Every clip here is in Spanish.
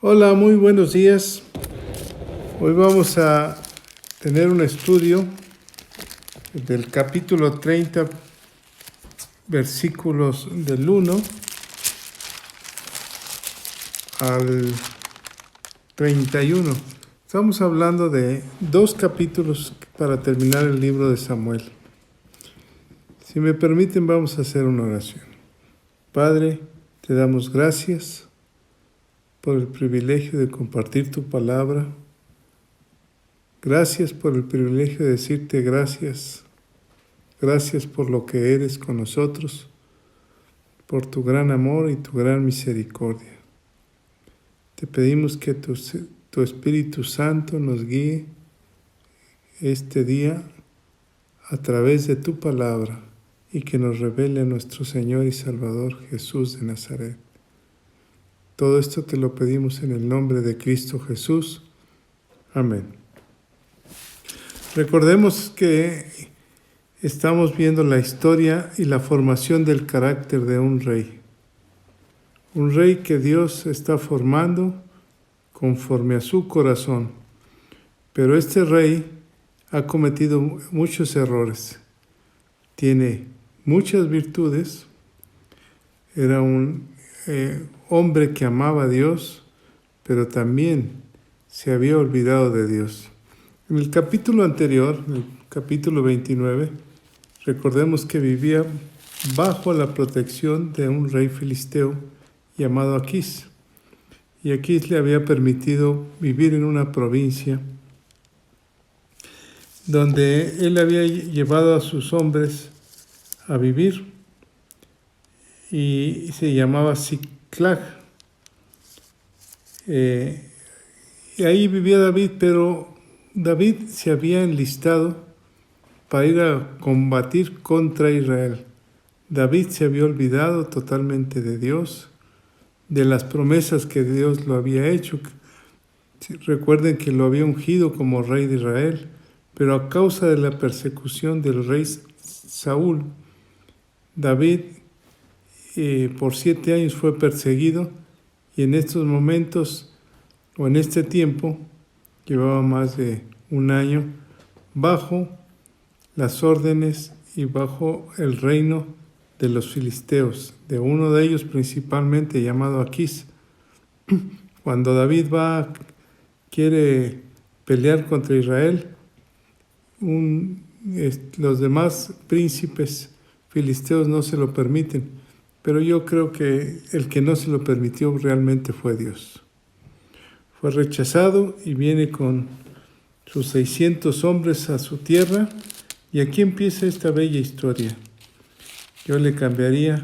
Hola, muy buenos días. Hoy vamos a tener un estudio del capítulo 30, versículos del 1 al 31. Estamos hablando de 2 capítulos para terminar el libro de Samuel. Si me permiten, vamos a hacer una oración. Padre, te damos gracias por el privilegio de compartir tu palabra. Gracias por el privilegio de decirte gracias. Gracias por lo que eres con nosotros, por tu gran amor y tu gran misericordia. Te pedimos que tu Espíritu Santo nos guíe este día a través de tu palabra y que nos revele a nuestro Señor y Salvador Jesús de Nazaret. Todo esto te lo pedimos en el nombre de Cristo Jesús. Amén. Recordemos que estamos viendo la historia y la formación del carácter de un rey. Un rey que Dios está formando conforme a su corazón. Pero este rey ha cometido muchos errores. Tiene muchas virtudes. Era un hombre que amaba a Dios, pero también se había olvidado de Dios. En el capítulo anterior, el capítulo 29, recordemos que vivía bajo la protección de un rey filisteo llamado Aquís. Y Aquís le había permitido vivir en una provincia donde él había llevado a sus hombres a vivir y se llamaba Ziklag. Y ahí vivía David, pero David se había enlistado para ir a combatir contra Israel. David se había olvidado totalmente de Dios, de las promesas que Dios lo había hecho. Recuerden que lo había ungido como rey de Israel, pero a causa de la persecución del rey Saúl, David por 7 años fue perseguido y en estos momentos, o en este tiempo, llevaba más de un año bajo las órdenes y bajo el reino de los filisteos, de uno de ellos principalmente llamado Aquís. Cuando David quiere pelear contra Israel, los demás príncipes filisteos no se lo permiten, pero yo creo que el que no se lo permitió realmente fue Dios. Fue rechazado y viene con sus 600 hombres a su tierra, y aquí empieza esta bella historia. Yo le cambiaría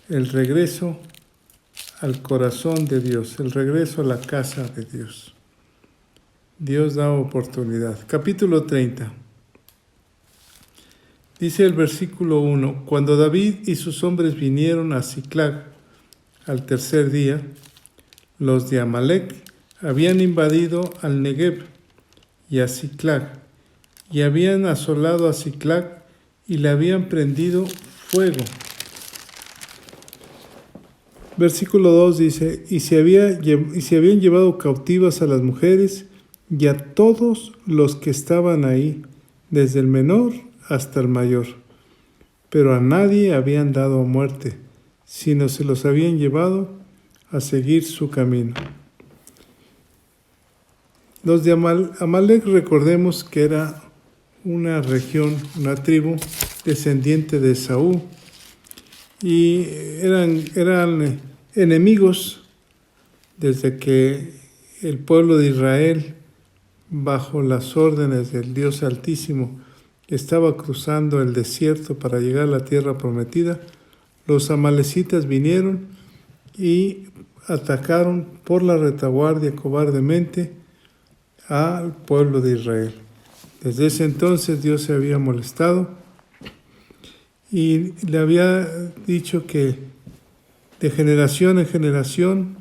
el regreso al corazón de Dios, el regreso a la casa de Dios. Dios da oportunidad. Capítulo 30. Dice el versículo 1, cuando David y sus hombres vinieron a Ziklag al tercer día, los de Amalec habían invadido al Negev y a Ziklag, y habían asolado a Ziklag y le habían prendido fuego. Versículo 2 dice, y se habían llevado cautivas a las mujeres y a todos los que estaban ahí, desde el menor hasta el mayor, pero a nadie habían dado muerte, sino se los habían llevado a seguir su camino. Los de Amalec, recordemos que era una región, una tribu descendiente de Saúl, y eran enemigos desde que el pueblo de Israel, bajo las órdenes del Dios Altísimo, estaba cruzando el desierto para llegar a la tierra prometida. Los amalecitas vinieron y atacaron por la retaguardia cobardemente al pueblo de Israel. Desde ese entonces Dios se había molestado y le había dicho que de generación en generación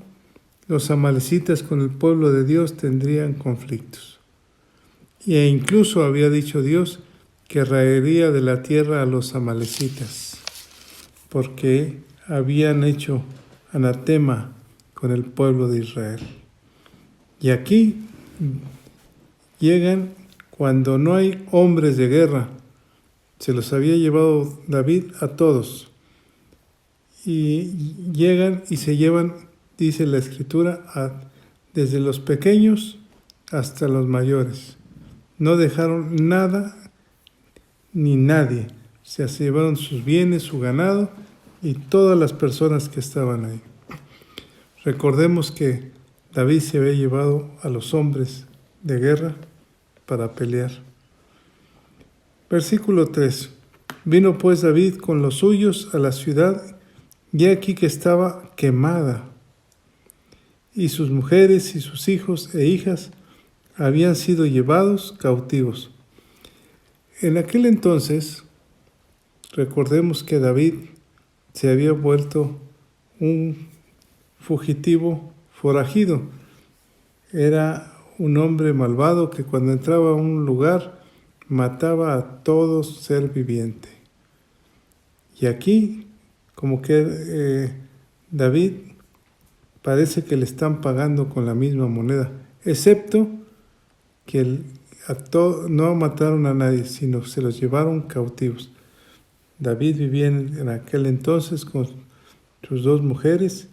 los amalecitas con el pueblo de Dios tendrían conflictos. E incluso había dicho Dios que raería de la tierra a los amalecitas, porque habían hecho anatema con el pueblo de Israel. Y aquí llegan cuando no hay hombres de guerra. Se los había llevado David a todos. Y llegan y se llevan, dice la Escritura, desde los pequeños hasta los mayores. No dejaron nada ni nadie. Se llevaron sus bienes, su ganado y todas las personas que estaban ahí. Recordemos que David se había llevado a los hombres de guerra para pelear. Versículo 3. Vino pues David con los suyos a la ciudad, y aquí que estaba quemada, y sus mujeres y sus hijos e hijas habían sido llevados cautivos. En aquel entonces, recordemos que David se había vuelto un fugitivo forajido. Era un hombre malvado que cuando entraba a un lugar mataba a todo ser viviente. Y aquí, como que David parece que le están pagando con la misma moneda, excepto que no mataron a nadie, sino se los llevaron cautivos. David vivía en aquel entonces con sus 2 mujeres,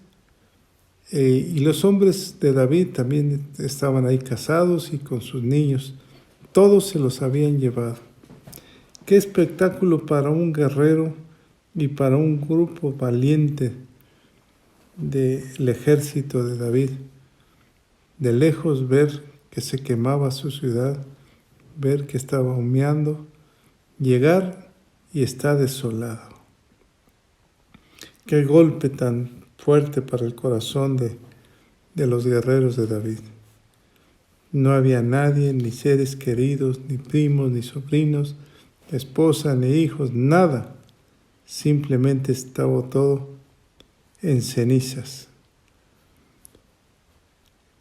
y los hombres de David también estaban ahí casados y con sus niños. Todos se los habían llevado. Qué espectáculo para un guerrero y para un grupo valiente del ejército de David. De lejos ver que se quemaba su ciudad, ver que estaba humeando, llegar y está desolado. Qué golpe tan fuerte para el corazón de los guerreros de David. No había nadie, ni seres queridos, ni primos, ni sobrinos, esposa, ni hijos, nada. Simplemente estaba todo en cenizas.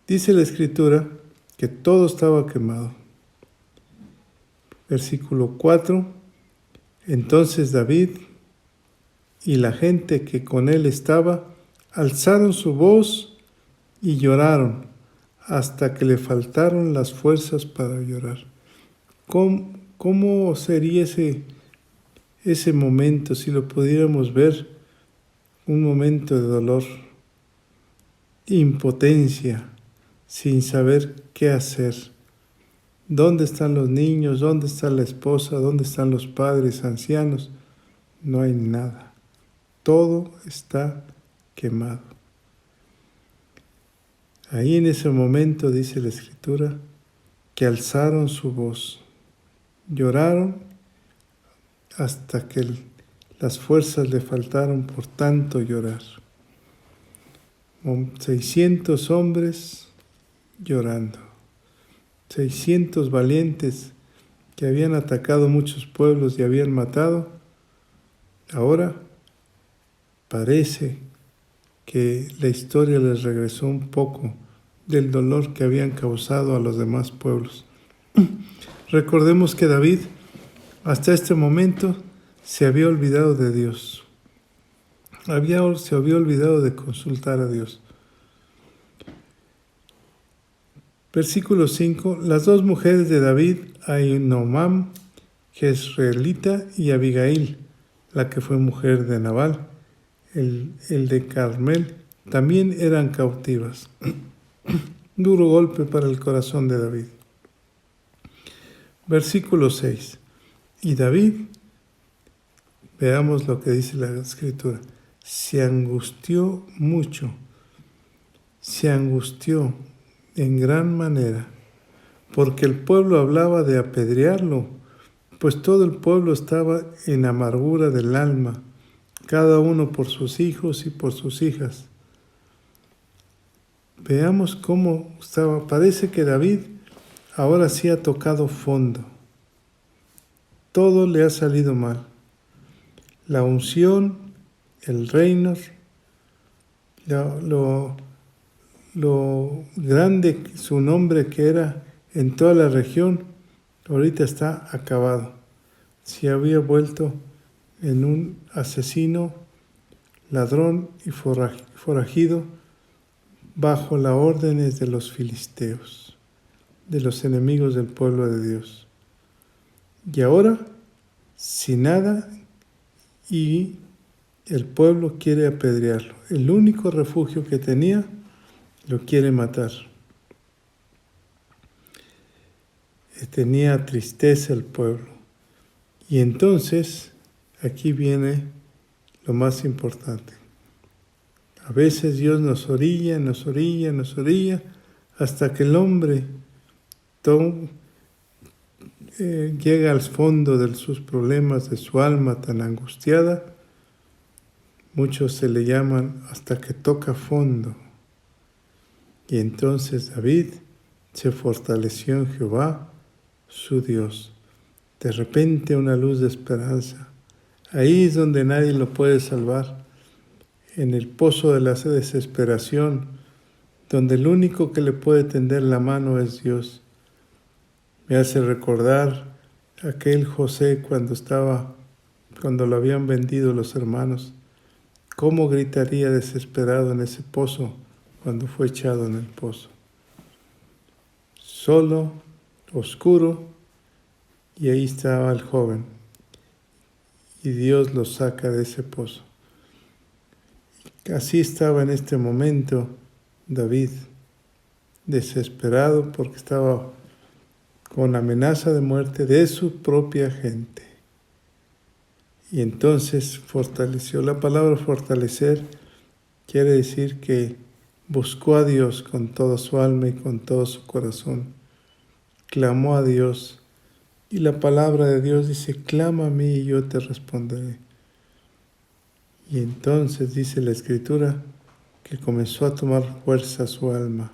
Dice la Escritura que todo estaba quemado. Versículo 4. Entonces David y la gente que con él estaba alzaron su voz y lloraron hasta que le faltaron las fuerzas para llorar. ¿Cómo sería ese momento si lo pudiéramos ver? Un momento de dolor, impotencia, sin saber qué hacer. ¿Dónde están los niños? ¿Dónde está la esposa? ¿Dónde están los padres ancianos? No hay nada. Todo está quemado. Ahí en ese momento dice la Escritura que alzaron su voz, lloraron hasta que las fuerzas le faltaron por tanto llorar. 600 hombres llorando, 600 valientes que habían atacado muchos pueblos y habían matado. Ahora parece que la historia les regresó un poco del dolor que habían causado a los demás pueblos. Recordemos que David, hasta este momento, se había olvidado de Dios. Se había olvidado de consultar a Dios. Versículo 5. Las 2 mujeres de David, Ahinoam, Jezreelita, y Abigail, la que fue mujer de Nabal, el de Carmel, también eran cautivas. Duro golpe para el corazón de David. Versículo 6. Y David, veamos lo que dice la Escritura, se angustió mucho, se angustió en gran manera, porque el pueblo hablaba de apedrearlo, pues todo el pueblo estaba en amargura del alma, cada uno por sus hijos y por sus hijas. Veamos cómo estaba. Parece que David ahora sí ha tocado fondo. Todo le ha salido mal. La unción, el reino, lo grande su nombre que era en toda la región, ahorita está acabado. Se había vuelto en un asesino, ladrón y forajido bajo las órdenes de los filisteos, de los enemigos del pueblo de Dios. Y ahora, sin nada, y el pueblo quiere apedrearlo. El único refugio que tenía, lo quiere matar. Tenía tristeza el pueblo. Y entonces, aquí viene lo más importante. A veces Dios nos orilla, hasta que el hombre llega al fondo de sus problemas, de su alma tan angustiada. Muchos se le llaman hasta que toca fondo. Y entonces David se fortaleció en Jehová, su Dios. De repente una luz de esperanza. Ahí es donde nadie lo puede salvar. En el pozo de la desesperación, donde el único que le puede tender la mano es Dios. Me hace recordar aquel José cuando lo habían vendido los hermanos. ¿Cómo gritaría desesperado en ese pozo cuando fue echado en el pozo? Solo, oscuro, y ahí estaba el joven. Y Dios lo saca de ese pozo. Así estaba en este momento David, desesperado porque estaba con amenaza de muerte de su propia gente. Y entonces fortaleció. La palabra fortalecer quiere decir que buscó a Dios con toda su alma y con todo su corazón. Clamó a Dios. Y la palabra de Dios dice, clama a mí y yo te responderé. Y entonces dice la Escritura que comenzó a tomar fuerza su alma.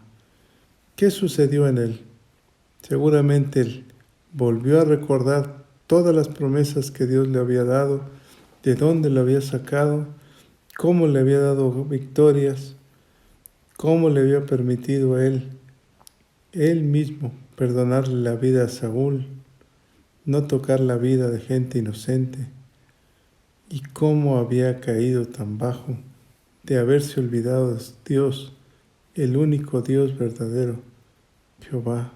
¿Qué sucedió en él? Seguramente él volvió a recordar todas las promesas que Dios le había dado, de dónde lo había sacado, cómo le había dado victorias, cómo le había permitido a él mismo perdonarle la vida a Saúl, no tocar la vida de gente inocente, y cómo había caído tan bajo de haberse olvidado de Dios, el único Dios verdadero, Jehová.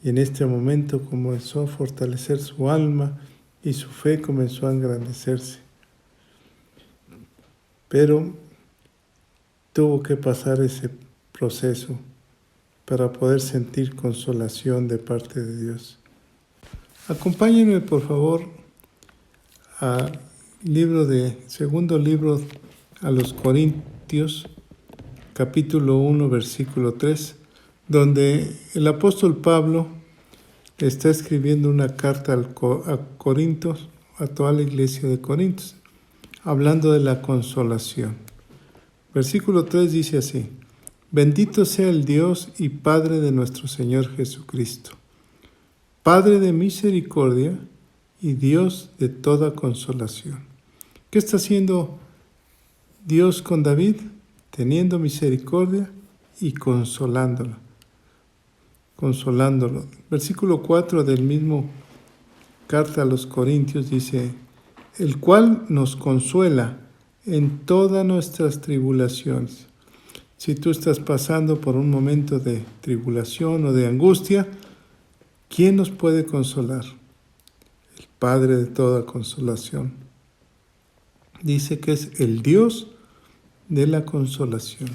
Y en este momento comenzó a fortalecer su alma y su fe comenzó a engrandecerse. Pero tuvo que pasar ese proceso para poder sentir consolación de parte de Dios. Acompáñenme, por favor, al segundo libro a los Corintios, capítulo 1, versículo 3, donde el apóstol Pablo está escribiendo una carta a Corintios, a toda la iglesia de Corintios, hablando de la consolación. Versículo 3 dice así: Bendito sea el Dios y Padre de nuestro Señor Jesucristo, Padre de misericordia y Dios de toda consolación. ¿Qué está haciendo Dios con David? Teniendo misericordia y consolándolo. Versículo 4 del mismo carta a los Corintios dice: el cual nos consuela en todas nuestras tribulaciones. Si tú estás pasando por un momento de tribulación o de angustia, ¿quién nos puede consolar? El Padre de toda consolación. Dice que es el Dios de la consolación,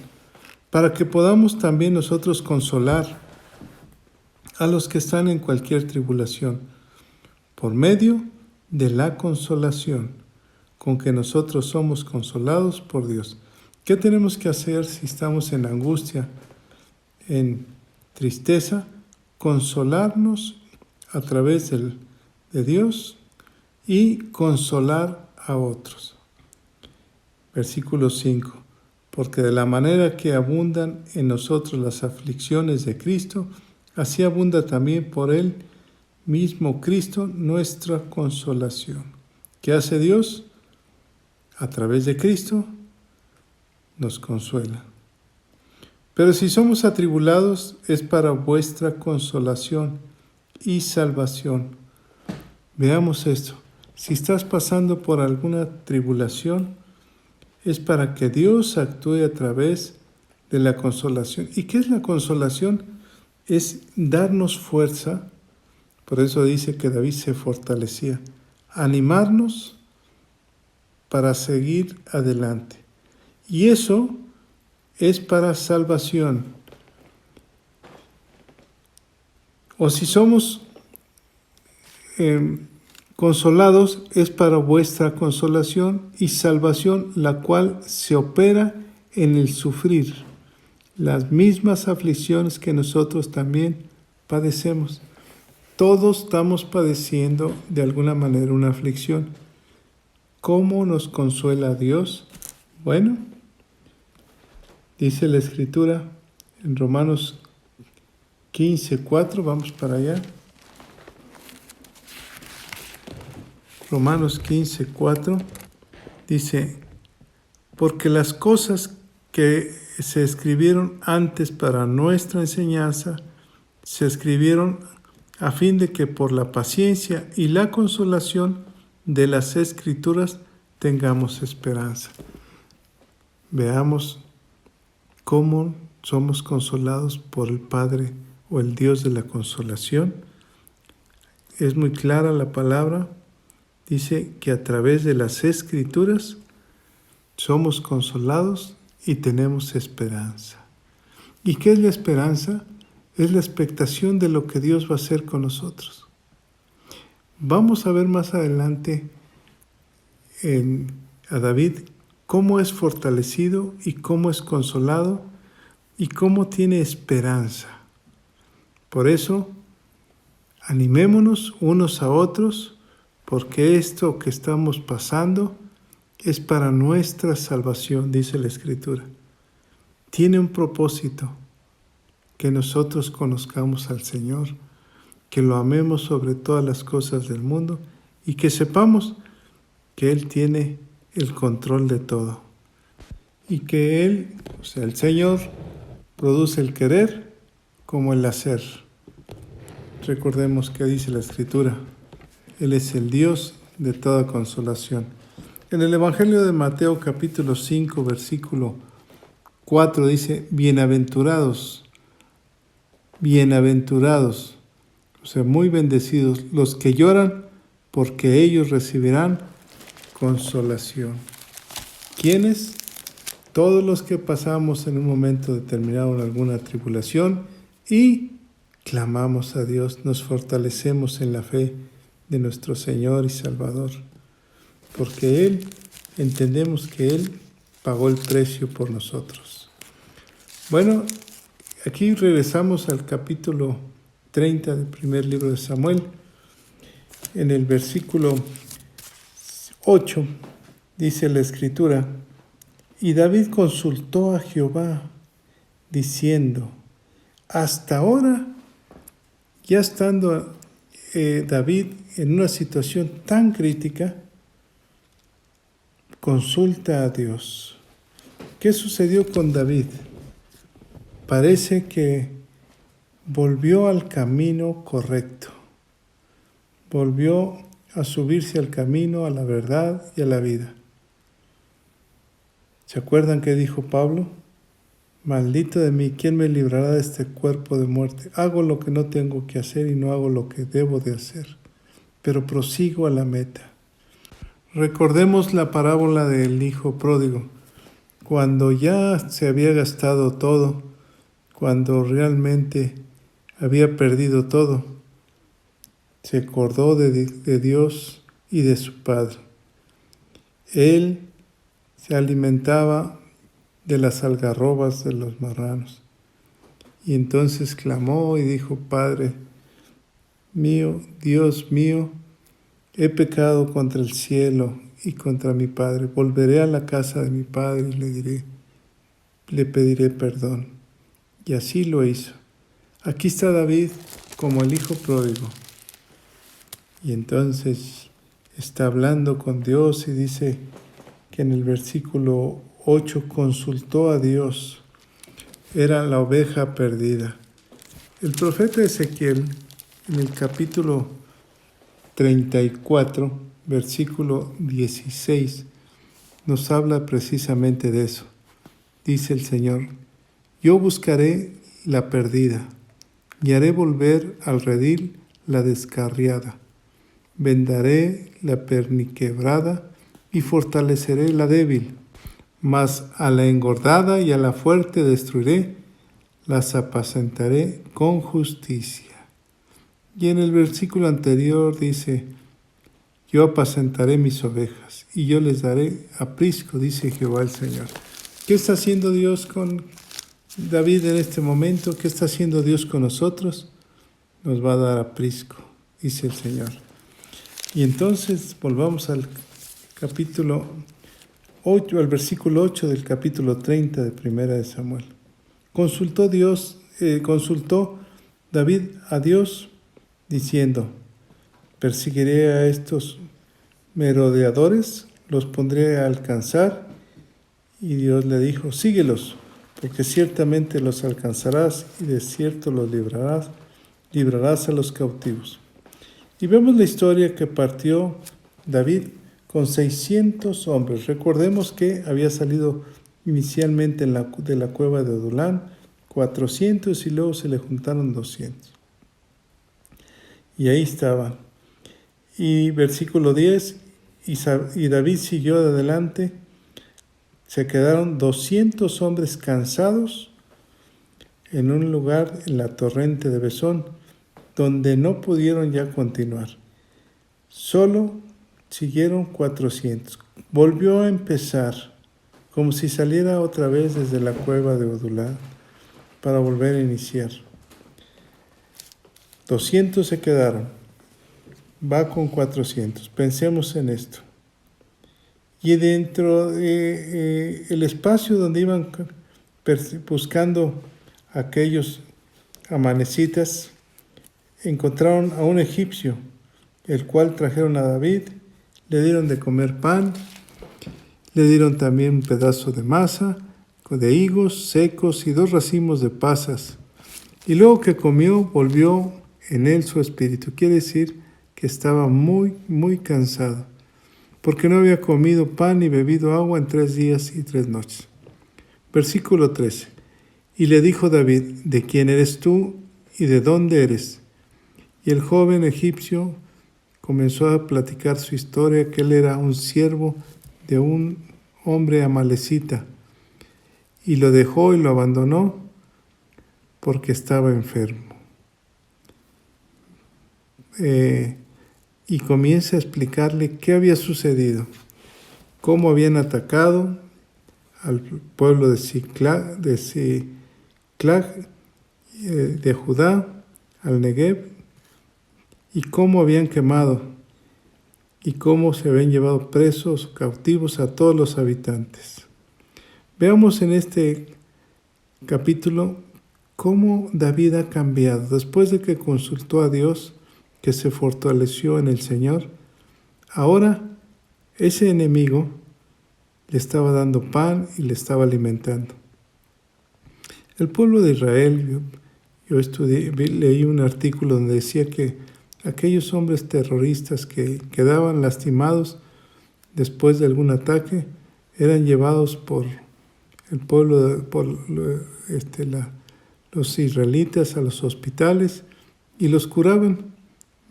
para que podamos también nosotros consolar a los que están en cualquier tribulación, por medio de la consolación con que nosotros somos consolados por Dios. ¿Qué tenemos que hacer si estamos en angustia, en tristeza? Consolarnos a través de Dios y consolar a otros. Versículo 5. Porque de la manera que abundan en nosotros las aflicciones de Cristo, así abunda también por Él mismo Cristo nuestra consolación. ¿Qué hace Dios? A través de Cristo nos consuela. Pero si somos atribulados, es para vuestra consolación y salvación. Veamos esto. Si estás pasando por alguna tribulación, es para que Dios actúe a través de la consolación. ¿Y qué es la consolación? Es darnos fuerza. Por eso dice que David se fortalecía. Animarnos para seguir adelante. Y eso es para salvación. O si somos consolados, es para vuestra consolación y salvación, la cual se opera en el sufrir las mismas aflicciones que nosotros también padecemos. Todos estamos padeciendo de alguna manera una aflicción. ¿Cómo nos consuela Dios? Bueno, dice la Escritura en Romanos 15:4, vamos para allá. Romanos 15:4 dice, porque las cosas que se escribieron antes para nuestra enseñanza, se escribieron a fin de que por la paciencia y la consolación de las Escrituras tengamos esperanza. Veamos cómo somos consolados por el Padre o el Dios de la consolación. Es muy clara la palabra. Dice que a través de las Escrituras somos consolados y tenemos esperanza. ¿Y qué es la esperanza? Es la expectación de lo que Dios va a hacer con nosotros. Vamos a ver más adelante a David cómo es fortalecido y cómo es consolado y cómo tiene esperanza. Por eso, animémonos unos a otros, porque esto que estamos pasando es para nuestra salvación, dice la Escritura. Tiene un propósito, que nosotros conozcamos al Señor, que lo amemos sobre todas las cosas del mundo y que sepamos que Él tiene el control de todo y que Él, o sea, el Señor, produce el querer como el hacer. Recordemos que dice la Escritura, Él es el Dios de toda consolación. En el Evangelio de Mateo capítulo 5, versículo 4 dice, bienaventurados, o sea, muy bendecidos los que lloran, porque ellos recibirán consolación. ¿Quiénes? Todos los que pasamos en un momento determinado en alguna tribulación y clamamos a Dios, nos fortalecemos en la fe de nuestro Señor y Salvador, porque Él, entendemos que Él pagó el precio por nosotros. Bueno, aquí regresamos al capítulo 30 del primer libro de Samuel. En el versículo 8 dice la Escritura, y David consultó a Jehová, diciendo, hasta ahora, ya estando David en una situación tan crítica, consulta a Dios. ¿Qué sucedió con David? Parece que volvió al camino correcto. Volvió a subirse al camino, a la verdad y a la vida. ¿Se acuerdan qué dijo Pablo? Maldito de mí, ¿quién me librará de este cuerpo de muerte? Hago lo que no tengo que hacer y no hago lo que debo de hacer, pero prosigo a la meta. Recordemos la parábola del hijo pródigo. Cuando ya se había gastado todo, cuando realmente había perdido todo, se acordó de Dios y de su Padre. Él se alimentaba de las algarrobas de los marranos. Y entonces clamó y dijo, Padre mío, Dios mío, he pecado contra el cielo y contra mi Padre. Volveré a la casa de mi Padre y le pediré perdón. Y así lo hizo. Aquí está David como el hijo pródigo. Y entonces está hablando con Dios y dice que en el versículo 8 consultó a Dios. Era la oveja perdida. El profeta Ezequiel, en el capítulo 34, versículo 16, nos habla precisamente de eso. Dice el Señor, Yo buscaré la perdida y haré volver al redil la descarriada. Vendaré la perniquebrada y fortaleceré la débil. Mas a la engordada y a la fuerte destruiré, las apacentaré con justicia. Y en el versículo anterior dice, yo apacentaré mis ovejas y yo les daré aprisco, dice Jehová el Señor. ¿Qué está haciendo Dios con David en este momento? ¿Qué está haciendo Dios con nosotros? Nos va a dar aprisco, dice el Señor. Y entonces volvamos al capítulo 8, al versículo 8 del capítulo 30 de Primera de Samuel. Consultó David a Dios diciendo, perseguiré a estos merodeadores, los pondré a alcanzar. Y Dios le dijo, síguelos, porque ciertamente los alcanzarás y de cierto los librarás a los cautivos. Y vemos la historia que partió David con 600 hombres. Recordemos que había salido inicialmente de la cueva de Adulán 400 y luego se le juntaron 200. Y ahí estaban. Y versículo 10, y David siguió adelante. Se quedaron 200 hombres cansados en un lugar en la torrente de Besón, donde no pudieron ya continuar. Solo siguieron 400. Volvió a empezar, como si saliera otra vez desde la cueva de Adulán, para volver a iniciar. 200 se quedaron. Va con 400. Pensemos en esto. Y dentro del espacio donde iban buscando a aquellos amanecitas, encontraron a un egipcio, el cual trajeron a David, le dieron de comer pan, le dieron también un pedazo de masa, de higos secos y 2 racimos de pasas. Y luego que comió, volvió en él su espíritu. Quiere decir que estaba muy, muy cansado, porque no había comido pan ni bebido agua en 3 días y 3 noches. Versículo 13. Y le dijo David, ¿de quién eres tú y de dónde eres? Y el joven egipcio comenzó a platicar su historia, que él era un siervo de un hombre amalecita, y lo dejó y lo abandonó porque estaba enfermo. Y comienza a explicarle qué había sucedido, cómo habían atacado al pueblo de Siclag, de Judá, al Negev, y cómo habían quemado y cómo se habían llevado presos o cautivos a todos los habitantes. Veamos en este capítulo cómo David ha cambiado. Después de que consultó a Dios, que se fortaleció en el Señor, ahora ese enemigo le estaba dando pan y le estaba alimentando. El pueblo de Israel, yo leí un artículo donde decía que aquellos hombres terroristas que quedaban lastimados después de algún ataque eran llevados por el pueblo, los israelitas a los hospitales y los curaban.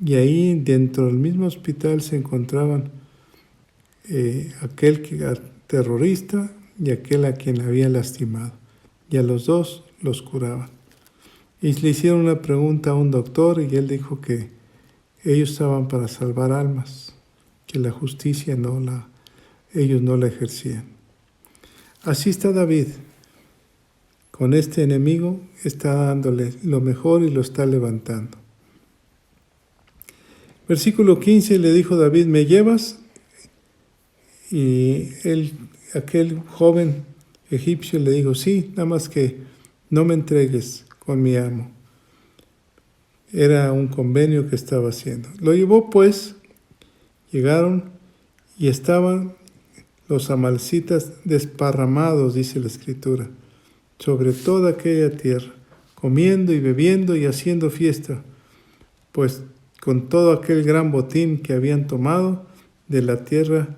Y ahí dentro del mismo hospital se encontraban aquel terrorista y aquel a quien había lastimado. Y a los dos los curaban. Y le hicieron una pregunta a un doctor y él dijo que ellos estaban para salvar almas, que la justicia ellos no la ejercían. Así está David. Con este enemigo está dándole lo mejor y lo está levantando. Versículo 15, le dijo David, ¿me llevas? Y aquel joven egipcio le dijo, sí, nada más que no me entregues con mi amo. Era un convenio que estaba haciendo. Lo llevó pues, llegaron y estaban los amalecitas desparramados, dice la Escritura, sobre toda aquella tierra, comiendo y bebiendo y haciendo fiesta, pues con todo aquel gran botín que habían tomado de la tierra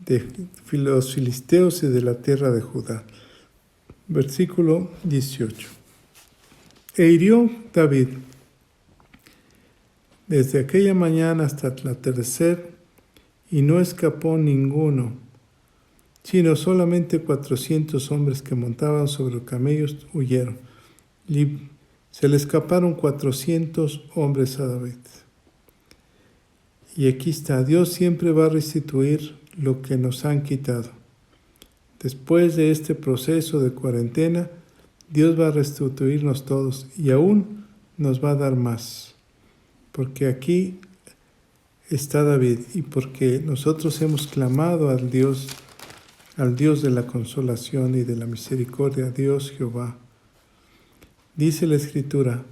de los filisteos y de la tierra de Judá. Versículo 18. E hirió David desde aquella mañana hasta el atardecer, y no escapó ninguno, sino solamente 400 hombres que montaban sobre camellos huyeron. Y se le escaparon 400 hombres a David. Y aquí está, Dios siempre va a restituir lo que nos han quitado. Después de este proceso de cuarentena, Dios va a restituirnos todos y aún nos va a dar más. Porque aquí está David y porque nosotros hemos clamado al Dios de la consolación y de la misericordia, Dios Jehová. Dice la Escritura,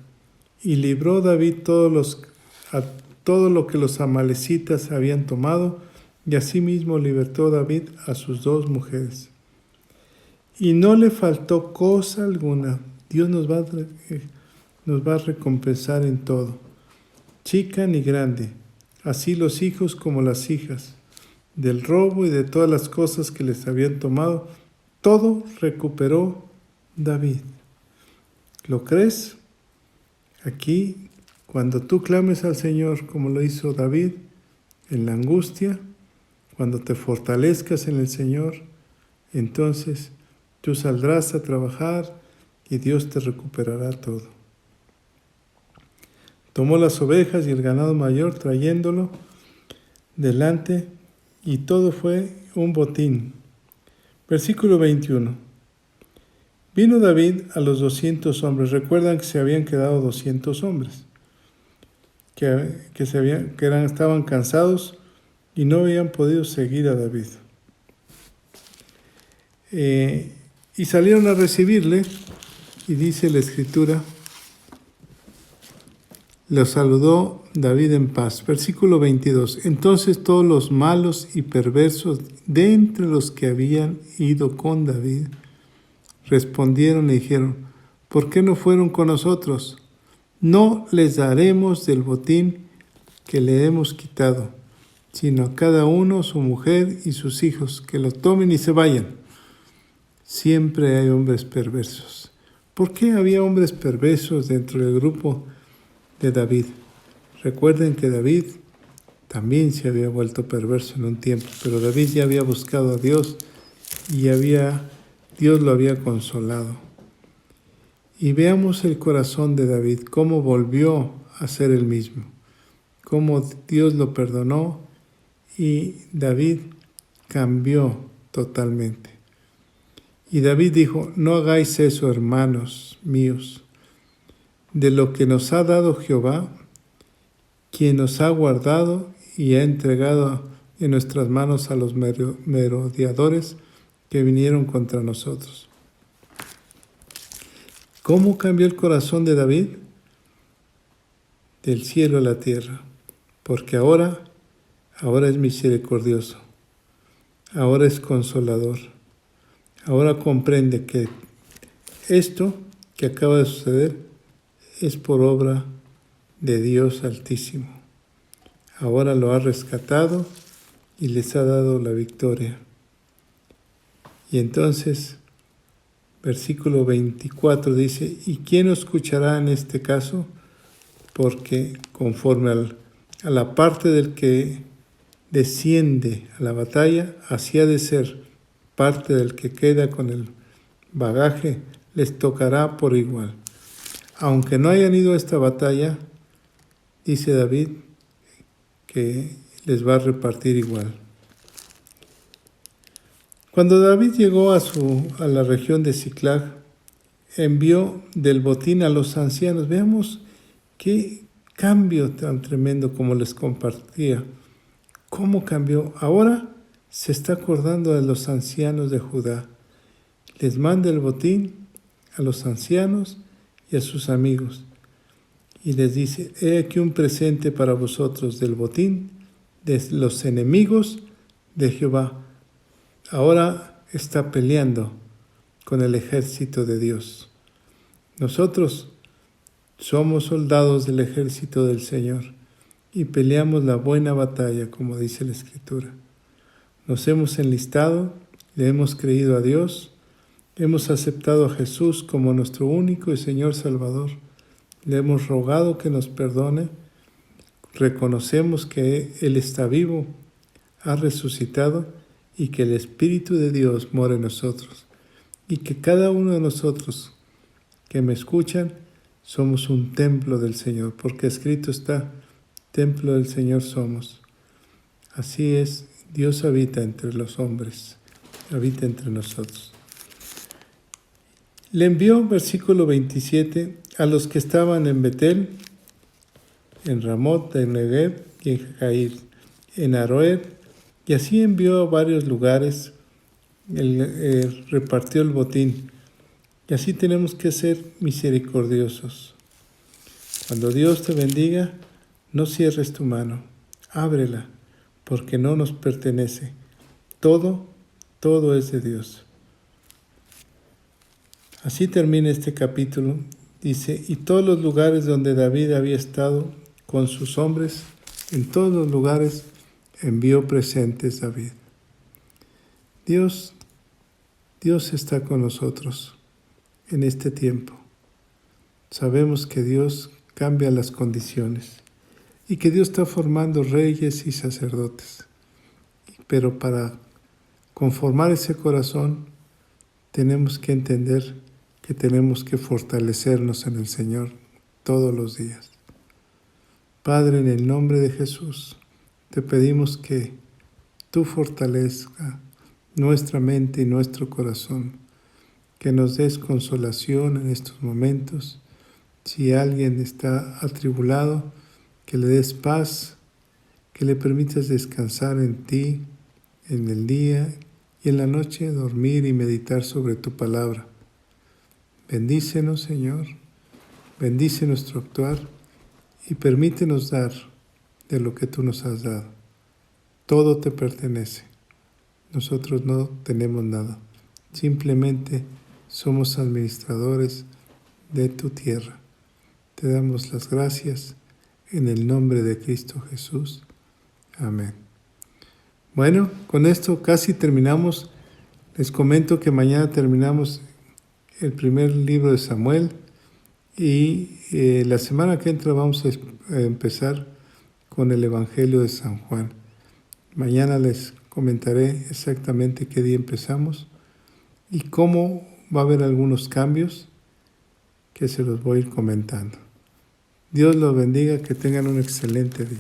y libró David a todo lo que los amalecitas habían tomado, y asimismo libertó David a sus 2 mujeres. Y no le faltó cosa alguna. Dios nos va a recompensar en todo, chica ni grande, así los hijos como las hijas, del robo y de todas las cosas que les habían tomado, todo recuperó David. ¿Lo crees? Aquí, cuando tú clames al Señor como lo hizo David, en la angustia, cuando te fortalezcas en el Señor, entonces tú saldrás a trabajar y Dios te recuperará todo. Tomó las ovejas y el ganado mayor trayéndolo delante y todo fue un botín. Versículo 21. Vino David a los 200 hombres. Recuerdan que se habían quedado 200 hombres, estaban cansados y no habían podido seguir a David. Y salieron a recibirle, y dice la Escritura, los saludó David en paz. Versículo 22. Entonces todos los malos y perversos de entre los que habían ido con David respondieron y dijeron, ¿por qué no fueron con nosotros? No les daremos del botín que le hemos quitado, sino a cada uno su mujer y sus hijos, que lo tomen y se vayan. Siempre hay hombres perversos. ¿Por qué había hombres perversos dentro del grupo de David? Recuerden que David también se había vuelto perverso en un tiempo, pero David ya había buscado a Dios y Dios lo había consolado. Y veamos el corazón de David, cómo volvió a ser el mismo, cómo Dios lo perdonó y David cambió totalmente. Y David dijo, no hagáis eso, hermanos míos, de lo que nos ha dado Jehová, quien nos ha guardado y ha entregado en nuestras manos a los merodeadores que vinieron contra nosotros. ¿Cómo cambió el corazón de David? Del cielo a la tierra, porque ahora es misericordioso, ahora es consolador, ahora comprende que esto que acaba de suceder es por obra de Dios Altísimo. Ahora lo ha rescatado y les ha dado la victoria. Y entonces, versículo 24 dice, ¿y quién os escuchará en este caso? Porque conforme a la parte del que desciende a la batalla, así ha de ser parte del que queda con el bagaje, les tocará por igual. Aunque no hayan ido a esta batalla, dice David, que les va a repartir igual. Cuando David llegó a la región de Siclag, envió del botín a los ancianos. Veamos qué cambio tan tremendo como les compartía. ¿Cómo cambió? Ahora se está acordando de los ancianos de Judá. Les manda el botín a los ancianos y a sus amigos. Y les dice, he aquí un presente para vosotros del botín de los enemigos de Jehová. Ahora está peleando con el ejército de Dios. Nosotros somos soldados del ejército del Señor y peleamos la buena batalla, como dice la Escritura. Nos hemos enlistado, le hemos creído a Dios Hemos aceptado a Jesús como nuestro único y Señor Salvador. Le hemos rogado que nos perdone. Reconocemos que Él está vivo, ha resucitado y que el Espíritu de Dios mora en nosotros. Y que cada uno de nosotros que me escuchan somos un templo del Señor, porque escrito está, templo del Señor somos. Así es, Dios habita entre los hombres, habita entre nosotros. Le envió, versículo 27, a los que estaban en Betel, en Ramot, en Negev y en Jair, en Aroer, y así envió a varios lugares, repartió el botín. Y así tenemos que ser misericordiosos. Cuando Dios te bendiga, no cierres tu mano, ábrela, porque no nos pertenece. Todo es de Dios. Así termina este capítulo. Dice, y todos los lugares donde David había estado con sus hombres, en todos los lugares envió presentes David. Dios está con nosotros en este tiempo. Sabemos que Dios cambia las condiciones y que Dios está formando reyes y sacerdotes. Pero para conformar ese corazón tenemos que entender que tenemos que fortalecernos en el Señor todos los días. Padre, en el nombre de Jesús, te pedimos que tú fortalezca nuestra mente y nuestro corazón, que nos des consolación en estos momentos. Si alguien está atribulado, que le des paz, que le permitas descansar en ti, en el día y en la noche dormir y meditar sobre tu palabra. Bendícenos, Señor, bendice nuestro actuar y permítenos dar de lo que tú nos has dado. Todo te pertenece. Nosotros no tenemos nada. Simplemente somos administradores de tu tierra. Te damos las gracias en el nombre de Cristo Jesús. Amén. Bueno, con esto casi terminamos. Les comento que mañana terminamos el primer libro de Samuel y la semana que entra vamos a empezar con el Evangelio de San Juan. Mañana les comentaré exactamente qué día empezamos y cómo va a haber algunos cambios que se los voy a ir comentando. Dios los bendiga, que tengan un excelente día.